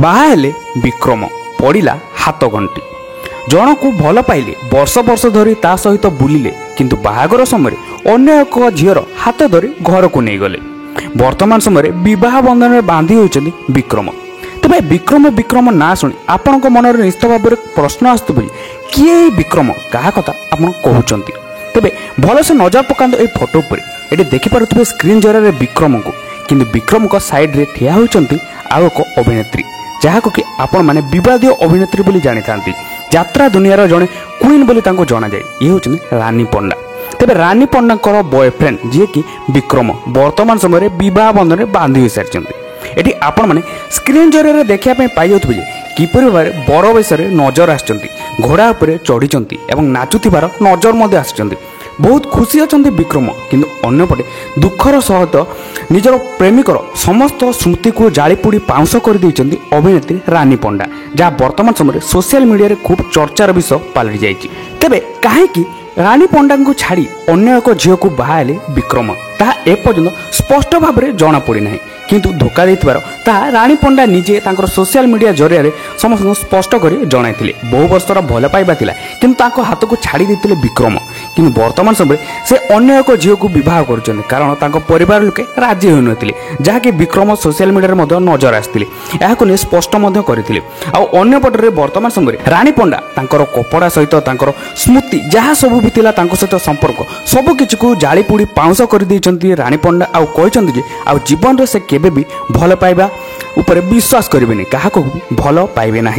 बाहा हेले विक्रम पड़ा हाथ घंटी जन को भल पाइले वर्ष वर्ष धरी ता सहित बुलिले किंतु बाहागर समय अन्य एक झीर हाथ धरी घर को नहीं गले। वर्तमान समय विवाह बंधन में बांधी होती विक्रम। तेज विक्रम विक्रम ना शुणी आपण मन में निश्चित भाव में प्रश्न आसतु किए विक्रम क्या कथा आप कहते तेरे भलसे नजर पकात ये फोटो पर ये देखिपे स्क्रीन जरिए विक्रम को किंतु विक्रम साइड रे ठिया होती आउ एक अभिनेत्री जहाक कि आपण मैंने विवादीय अभिनेत्री बोली जानी था यात्रा दुनियार जड़े क्वीन बोली जना जाए ये हूँ रानी पंडा। तेरे रानी पंडा बॉयफ्रेंड जी कि विक्रम वर्तमान समय विवाह बंधन में बांधी हो सारी ये आपण मैंने स्क्रीन जरिए देखापी पाई जाऊे किपर भाव बर बेस नजर आसुँच घोड़ा उपर चढ़ी नाचुथिबार नजर आसी बहुत खुशी अच्छा विक्रम किंतु अन्यपटे दुखर सहित निजर प्रेमिकर समस्त स्मृति को जालीपोड़ी पाउंस कर देइछन्ती अभिनेत्री रानी पंडा जहाँ वर्तमान समय सोशल मीडिया रे खूब चर्चार विषय पलटि जाइछि। तेबे काहेकि रानी पंडा को छाड़ी अन्य एक झील को बाहाले विक्रम ताहा एपर्यंत स्पष्ट भाव में जना पड़ी ना किंतु धोखा देथिबार ताहा रानी पंडा निजे तांकर सोशल मीडिया जरिए समस्त स्पष्ट कर जणाइथिले। बहु वर्षर भल पाइबा थिला किंतु तांको हाथ को छाड़ी देथिले विक्रम किंतु वर्तमान समय से अन्य एक झील को विवाह कर कारण तांको परिवार लोके राजी होई नथिले जहाँकि विक्रम सोशल मीडिया रे नजर आसथिले याकु ने स्पष्ट करथिले। आ अन्य पटरे वर्तमान समय रानी पंडा तांकर कपड़ा सहित तांकर स्मृति जहाँ सब भी थिला तांको सहित संपर्क सब किछि को जाली पोड़ी पाउंस कर देइछन्ती रानी पंडा आ कहछन्ती जे आ जीवन रे से केबे भी भल पाइबा ऊपर विश्वास करेंगे क्या भल पाइबे ना।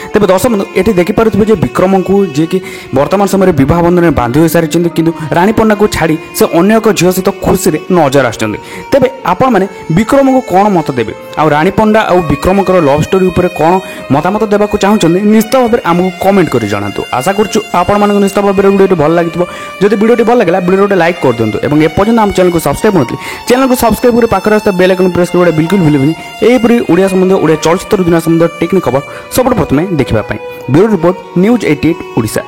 तेज दर्शक बंधु ये देखिपे विक्रम को जी कि वर्तमान समय विवाह बंधन में बांधी हो सारी किंतु रानी पंडा को छाड़ी से अन्य एक झील सहित खुशी नजर आसते। तेज आपण मैंने विक्रम को कौन मत देवे आ रानी पंडा और विक्रम लव स्टोरी उपर कौन मतामत देवा चाहते निश्चित भाव में आमको कमेंट कर जनातु। आशा करूँ आपण मानक निश्चित भाव में वीडियो भल लगी जब वीडियो भल लगे वीडियो गोटे लाइक कर दिंतु और एपर्यंत आम चैनल को सब्सक्राइब नथि चैनल को सब्सक्राइब कर पाखे रास्ता बेल आइकन प्रेस कर बिल्कुल भूलबनी एपरी ओडिया संबंध ओडिया चलचित्र दुनिया संबंध टेक्निक खबर सब प्रथम देखा वीडियो रिपोर्ट न्यूज 88 ओडिशा।